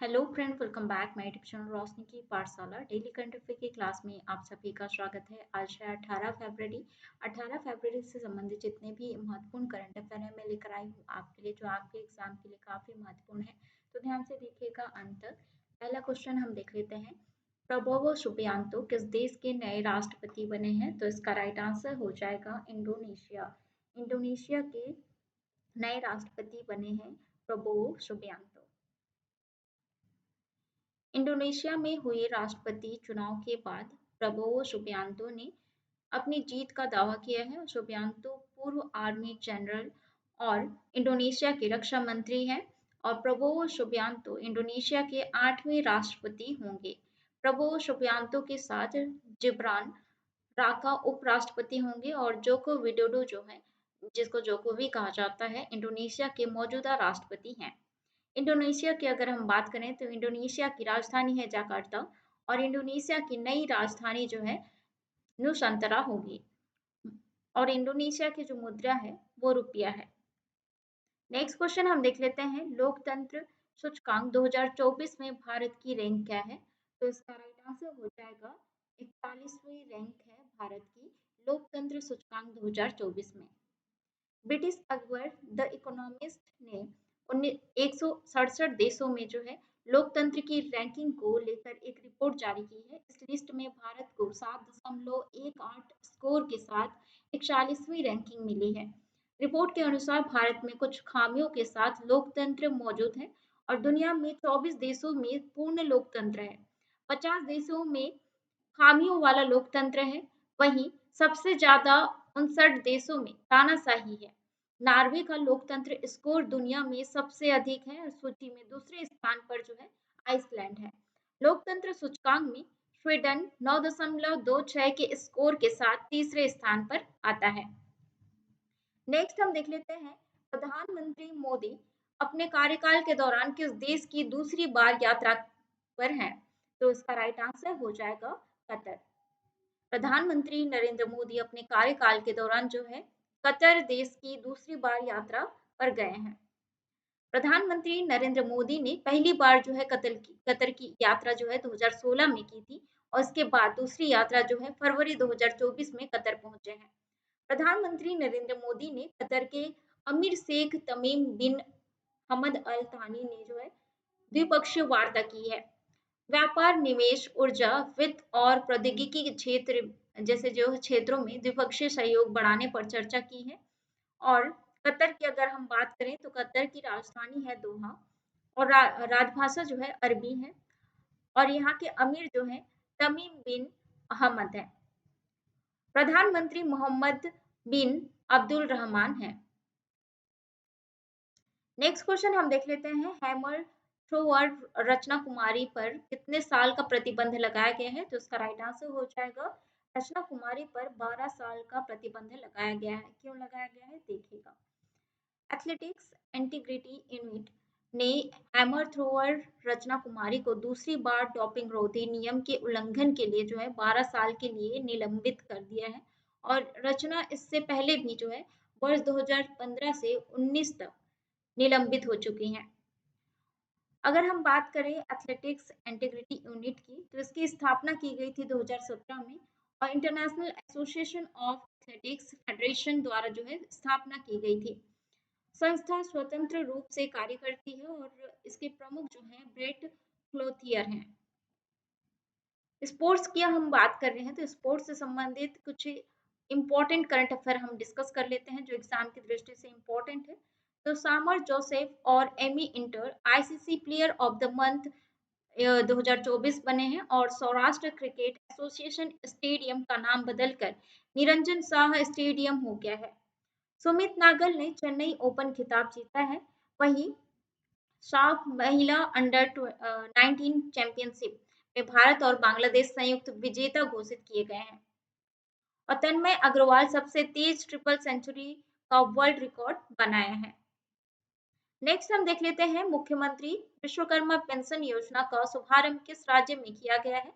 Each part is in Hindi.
Hello friend, welcome back my YouTube channel Roshni की पाठशाला। डेली करंट अफेयर की क्लास में आप सभी का स्वागत है। आज है 18 फरवरी। 18 फरवरी से संबंधित जितने भी महत्वपूर्ण करंट अफेयर है मैं लेकर आई हूँ आपके लिए, जो आपके एग्जाम के लिए काफी महत्वपूर्ण है। तो ध्यान से देखिएगा अंत तक। पहला क्वेश्चन हम देख लेते हैं। प्रबोवो सुबियांतो किस देश के नए राष्ट्रपति बने हैं? तो इसका राइट आंसर हो जाएगा इंडोनेशिया। इंडोनेशिया के नए राष्ट्रपति बने हैं प्रबोवो सुबियांतो। इंडोनेशिया में हुए राष्ट्रपति चुनाव के बाद प्रबोवो सुबियांतो ने अपनी जीत का दावा किया है। सुबियांतो पूर्व आर्मी जनरल और इंडोनेशिया के रक्षा मंत्री हैं और प्रबोवो सुबियांतो इंडोनेशिया के 8वें राष्ट्रपति होंगे। प्रबोवो सुबियांतो के साथ जिब्रान राका उपराष्ट्रपति होंगे और जोको विडोडो जो है, जिसको जोकोवी कहा जाता है, इंडोनेशिया के मौजूदा राष्ट्रपति हैं। इंडोनेशिया की अगर हम बात करें तो इंडोनेशिया की राजधानी है जकार्ता और इंडोनेशिया की नई राजधानी जो है नुसंतरा होगी और इंडोनेशिया की जो मुद्रा है वो रुपया है। नेक्स्ट क्वेश्चन हम देख लेते हैं। लोकतंत्र सूचकांक 2024 में भारत की रैंक क्या है? तो इसका राइट आंसर हो जाएगा 41वीं रैंक है भारत की लोकतंत्र सूचकांक 2024 में। ब्रिटिश अकबर द इकोनॉमिस्ट ने 167 देशों में जो है लोकतंत्र की रैंकिंग को लेकर एक रिपोर्ट जारी की है। इस लिस्ट में भारत को 7.18 स्कोर के साथ 41वीं रैंकिंग मिली है। रिपोर्ट के अनुसार भारत में कुछ खामियों के साथ लोकतंत्र मौजूद है और दुनिया में 24 देशों में पूर्ण लोकतंत्र है। 50 देशों में खामियों वाला लोकतंत्र है। वहीं सबसे ज्यादा 59 देशों में तानाशाही है। नॉर्वे का लोकतंत्र स्कोर दुनिया में सबसे अधिक है और सूची में दूसरे स्थान पर जो है आइसलैंड है। लोकतंत्र सूचकांक में स्वीडन 9.26 के स्कोर के साथ तीसरे स्थान पर आता है। नेक्स्ट हम देख लेते हैं। प्रधानमंत्री मोदी अपने कार्यकाल के दौरान किस देश की दूसरी बार यात्रा पर हैं? तो इसका राइट आंसर हो जाएगा कतर। प्रधानमंत्री नरेंद्र मोदी अपने कार्यकाल के दौरान जो है कतर देश की दूसरी बार यात्रा पर गए हैं। प्रधानमंत्री नरेंद्र मोदी ने पहली बार जो है कतर की यात्रा जो है 2016 में की थी और इसके बाद दूसरी यात्रा जो है फरवरी 2024 में कतर पहुंचे हैं। प्रधानमंत्री नरेंद्र मोदी ने कतर के अमीर शेख तमीम बिन हमद अल थानी ने जो है द्विपक्षीय वार्ता की है। व्यापार, निवेश, ऊर्जा, वित्त और प्रौद्योगिकी के क्षेत्र जैसे जो क्षेत्रों में द्विपक्षीय सहयोग बढ़ाने पर चर्चा की है। और कतर की अगर हम बात करें तो कतर की राजधानी है दोहा और राजभाषा जो है अरबी है और यहाँ के अमीर जो है तमीम बिन अहमद है। प्रधानमंत्री मोहम्मद बिन अब्दुल रहमान है। नेक्स्ट क्वेश्चन हम देख लेते हैं। हैमर थ्रोअर रचना कुमारी पर कितने साल का प्रतिबंध लगाया गया है? तो इसका राइट आंसर हो जाएगा रचना कुमारी पर 12 साल का प्रतिबंध लगाया गया है। क्यों लगाया गया है देखिएगा। एथलेटिक्स इंटीग्रिटी यूनिट ने हैमर थ्रोअर रचना कुमारी को दूसरी बार डोपिंग रोधी नियम के उल्लंघन के लिए जो है 12 साल के लिए निलंबित कर दिया है और रचना इससे पहले भी जो है वर्ष 2015 से 19 तक निलंबित हो चुकी हैं। अगर हम बात करें एथलेटिक्स इंटीग्रिटी यूनिट की तो इसकी स्थापना की गई थी 2017 में और international association of athletics federation द्वारा जो है स्थापना की गई थी। संस्था स्वतंत्र रूप से कार्य करती है और इसके प्रमुख जो हैं ब्रेट क्लोथियर हैं। स्पोर्ट्स की हम बात कर रहे हैं तो स्पोर्ट्स से संबंधित कुछ इंपॉर्टेंट करंट अफेयर हम डिस्कस कर लेते हैं जो एग्जाम की दृष्टि से इंपॉर्टेंट है। तो सामर जोसेफ और Amy Hunter ICC player of the month 2024 बने हैं और सौराष्ट्र क्रिकेट एसोसिएशन स्टेडियम का नाम बदलकर निरंजन शाह स्टेडियम हो गया है। सुमित नागल ने चेन्नई ओपन खिताब जीता है। वहीं साफ महिला अंडर 19 चैंपियनशिप में भारत और बांग्लादेश संयुक्त विजेता घोषित किए गए हैं और तन्मय अग्रवाल सबसे तेज ट्रिपल सेंचुरी का वर्ल्ड रिकॉर्ड बनाया है। नेक्स्ट हम देख लेते हैं। मुख्यमंत्री विश्वकर्मा पेंशन योजना का शुभारंभ किस राज्य में किया गया है?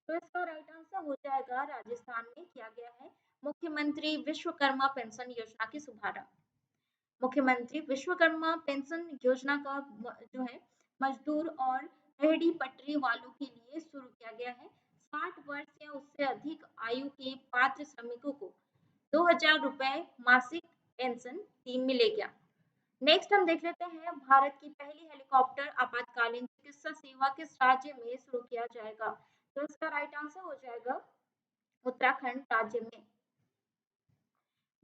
तो इसका राइट आंसर हो जाएगा राजस्थान में किया गया है। मुख्यमंत्री विश्वकर्मा पेंशन योजना की शुभारंभ। मुख्यमंत्री विश्वकर्मा पेंशन योजना का जो है मजदूर और रेहड़ी पटरी वालों के लिए शुरू किया गया है। 60 वर्ष या उससे अधिक आयु के पात्र श्रमिकों को 2,000 रुपए मासिक पेंशन स्कीम मिलेगा। नेक्स्ट हम देख लेते हैं भारत की पहली हेलीकॉप्टर आपातकालीन चिकित्सा सेवा किस राज्य में शुरू किया जाएगा। तो इसका राइट आंसर हो जाएगा उत्तराखंड राज्य में।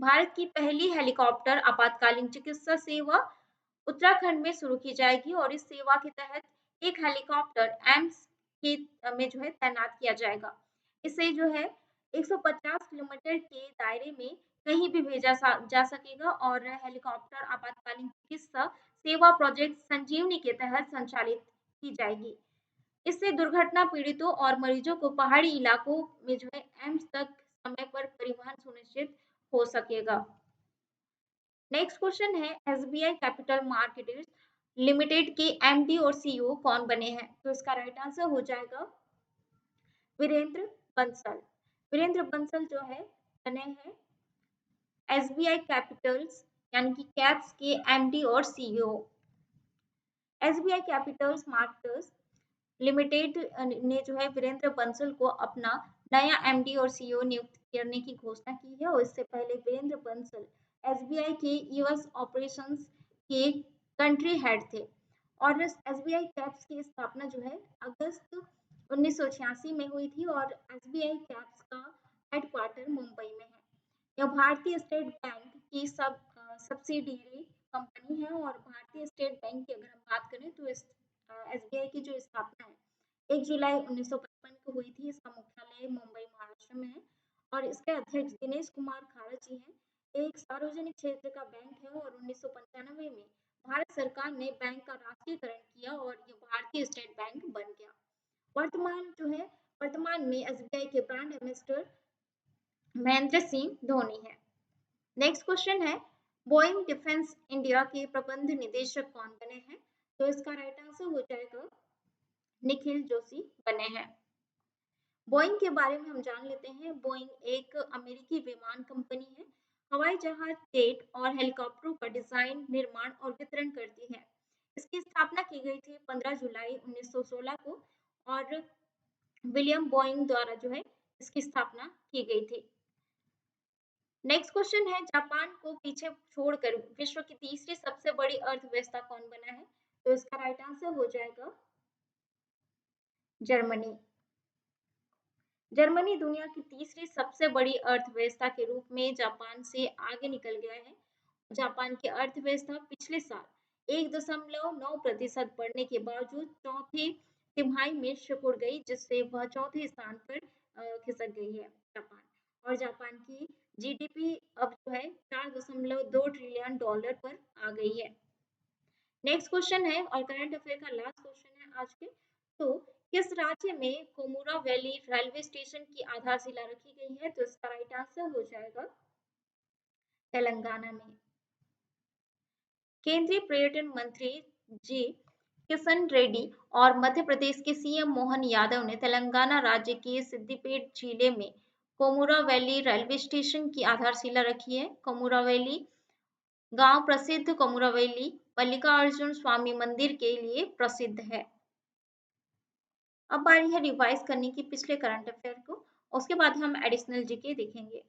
भारत की पहली हेलीकॉप्टर आपातकालीन चिकित्सा सेवा उत्तराखंड में शुरू की जाएगी और इस सेवा के तहत एक हेलीकॉप्टर एम्स के में जो है तैनात किया जाएगा। इससे जो है 150 किलोमीटर के दायरे में कहीं भी भेजा जा सकेगा और हेलीकॉप्टर आपातकालीन चिकित्सा सेवा प्रोजेक्ट संजीवनी के तहत संचालित की जाएगी। इससे दुर्घटना पीड़ितों और मरीजों को पहाड़ी इलाकों में जो है एम्स तक समय पर परिवहन सुनिश्चित हो सकेगा। नेक्स्ट क्वेश्चन है एसबीआई कैपिटल मार्केट्स लिमिटेड के एमडी और सीईओ कौन बने हैं। तो इसका राइट आंसर हो जाएगा वीरेंद्र बंसल। वीरेंद्र बंसल जो है बने हैं एसबीआई कैपिटल्स यानी कि कैप्स के एमडी और CEO. SBI Capitals markets limited ने जो है वीरेंद्र बंसल को अपना नया एमडी और सीईओ नियुक्त करने की घोषणा की है और इससे पहले वीरेंद्र बंसल एसबीआई के यूएस ऑपरेशंस के कंट्री हेड थे और एसबीआई कैप्स की स्थापना जो है अगस्त 1986 में हुई थी और एसबीआई कैप्स का हेडक्वार्टर मुंबई में है। यह भारतीय स्टेट बैंक की सब्सिडियरी कंपनी है और भारतीय स्टेट बैंक की अगर हम बात करें तो इस एसबीआई की जो स्थापना है 1 जुलाई 1955 को हुई थी। इसका मुख्यालय मुंबई महाराष्ट्र में है और इसके अध्यक्ष दिनेश कुमार खारा जी हैं। एक सार्वजनिक क्षेत्र का बैंक है और 1995 में भारत सरकार ने बैंक का राष्ट्रीयकरण किया और ये भारतीय स्टेट बैंक बन गया। वर्तमान में एसबीआई के ब्रांड एम्बेसडर महेंद्र सिंह धोनी है। नेक्स्ट क्वेश्चन है बोइंग डिफेंस इंडिया के प्रबंध निदेशक कौन बने हैं। तो इसका राइट आंसर हो जाएगा निखिल जोशी बने हैं। बोइंग के बारे में हम जान लेते हैं। बोइंग एक अमेरिकी विमान कंपनी है। हवाई जहाज, जेट और हेलीकॉप्टरों का डिजाइन, निर्माण और वितरण करती है। इसकी स्थापना की गई थी 15 जुलाई 1916 को और विलियम बोइंग द्वारा जो है इसकी स्थापना की गई थी। नेक्स्ट क्वेश्चन है जापान को पीछे छोड़कर विश्व की तीसरी सबसे बड़ी अर्थव्यवस्था कौन बना है। तो इसका राइट आंसर हो जाएगा जर्मनी। जर्मनी दुनिया की तीसरी सबसे बड़ी अर्थव्यवस्था के रूप में जापान से आगे निकल गया है। जापान की अर्थव्यवस्था पिछले साल 1.9% बढ़ने के बावजूद चौथे तिमाही में सिकुड़ गई जिससे वह चौथे स्थान पर खिसक गई है जापान। और जापान की जीडीपी अब जो है 4.2 ट्रिलियन डॉलर पर आ गई है। नेक्स्ट क्वेश्चन है और करंट अफेयर का लास्ट क्वेश्चन है आज के। तो किस राज्य में कोमुरा वैली रेलवे स्टेशन की आधारशिला रखी गई है। तो इसका राइट आंसर हो जाएगा तेलंगाना में। केंद्रीय पर्यटन मंत्री जी किशन रेड्डी और मध्य प्रदेश के सीएम मोहन यादव ने तेलंगाना राज्य के सिद्दीपेट जिले में कोमुरा वैली रेलवे स्टेशन की आधारशिला रखी है। कोमुरा वैली गांव प्रसिद्ध कोमुरा वैली मल्लिकार्जुन स्वामी मंदिर के लिए प्रसिद्ध है। अब बारी है रिवाइज करने की पिछले करंट अफेयर को, उसके बाद हम एडिशनल जीके देखेंगे।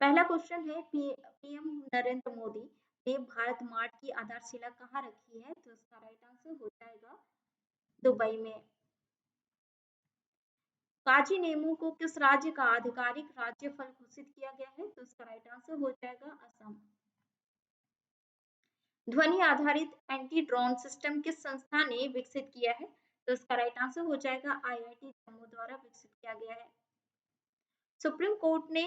पहला क्वेश्चन है पीएम नरेंद्र मोदी ने भारत मार्ट की आधारशिला कहाँ रखी है। तो इसका राइट आंसर हो जाएगा दुबई में। काजी नेमू को किस राज्य का आधिकारिक राज्य फल घोषित किया गया है। तो इसका राइट आंसर हो जाएगा असम। ध्वनि आधारित एंटी ड्रोन सिस्टम किस संस्था ने विकसित किया है। तो इसका राइट आंसर हो जाएगा आईआईटी जम्मू द्वारा विकसित किया गया है। सुप्रीम कोर्ट ने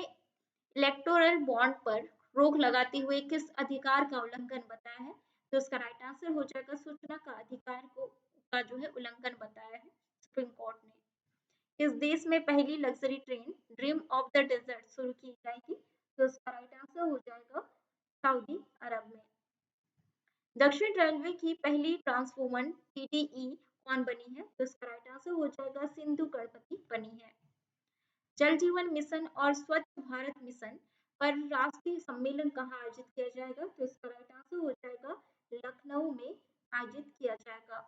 इलेक्टोरल बॉन्ड पर रोक लगाते हुए किस अधिकार का उल्लंघन बताया है। तो इसका राइट आंसर हो जाएगा सूचना का अधिकार का जो है उल्लंघन बताया है सुप्रीम कोर्ट ने। किस देश में पहली luxury train dream of the desert शुरू की जाएगी। तो इसका राइट आंसर हो जाएगा सऊदी अरब में। दक्षिण रेलवे की पहली ट्रांसवोमन टीटीई कौन बनी है। तो इसका राइट आंसर हो जाएगा सिंधु गणपति बनी है। जल जीवन मिशन और स्वच्छ भारत मिशन पर राष्ट्रीय सम्मेलन कहाँ आयोजित किया जाएगा। तो इसका राइट आंसर हो जाएगा लखनऊ में आयोजित किया जाएगा।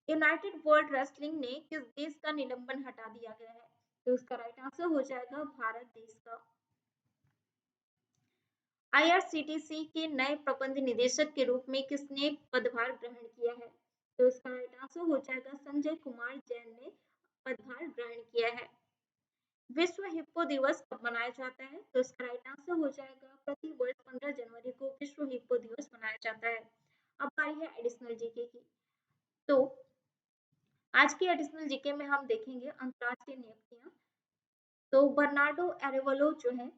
यूनाइटेड वर्ल्ड रेसलिंग ने किस देश का निलंबन हटा दिया गया है? तो इसका राइट आंसर हो जाएगा भारत देश का। आईआरसीटीसी के नए प्रबंध निदेशक के रूप में किसने पदभार ग्रहण किया है? तो इसका राइट आंसर हो जाएगा संजय कुमार जैन ने पदभार ग्रहण किया है। विश्व हिप्पो दिवस कब मनाया जाता है? तो इसका राइट आंसर हो जाएगा प्रति वर्ष 15 जनवरी को विश्व हिप्पो दिवस मनाया जाता है। अब बारी है एडिशनल जीके की। तो आज की एडिशनल जीके में हम देखेंगे अंतर्राष्ट्रीय नियुक्तियां। तो बर्नार्डो एरेवलो जो है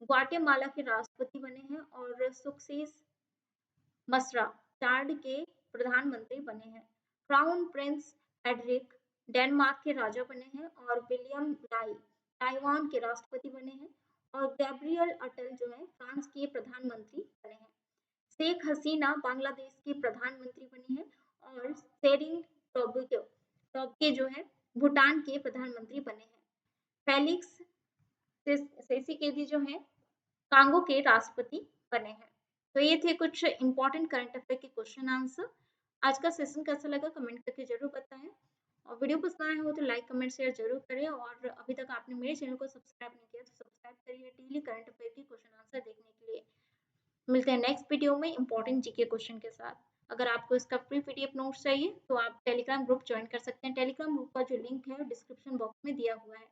ग्वाटेमाला के राष्ट्रपति बने हैं और सुक्सेस मसरा चाड के प्रधानमंत्री बने हैं। क्राउन प्रिंस एडरिक डेनमार्क के राजा बने हैं और विलियम लाई ताइवान के राष्ट्रपति बने हैं और गैब्रियल अटल जो है फ्रांस के प्रधानमंत्री बने हैं। शेख हसीना बांग्लादेश की प्रधानमंत्री बनी है और शेरिंग टोब्गे टोब्गे जो है भूटान के प्रधानमंत्री बने हैं। फेलिक्स सेसिकेदी जो है कांगो के राष्ट्रपति बने हैं। तो ये थे कुछ इंपॉर्टेंट करंट अफेयर के क्वेश्चन आंसर। आज का सेशन कैसा लगा कमेंट करके जरूर बताएं और वीडियो पसंद आया हो तो लाइक कमेंट शेयर जरूर करें और अभी तक आपने मेरे चैनल को सब्सक्राइब नहीं किया तो सब्सक्राइब करिए डेली करंट अफेयर के क्वेश्चन आंसर देखने के लिए। मिलते हैं नेक्स्ट वीडियो में इंपॉर्टेंट जीके क्वेश्चन के साथ। अगर आपको इसका फ्री पीडीएफ नोट्स चाहिए तो आप टेलीग्राम ग्रुप ज्वाइन कर सकते हैं। टेलीग्राम ग्रुप का जो लिंक है डिस्क्रिप्शन बॉक्स में दिया हुआ है।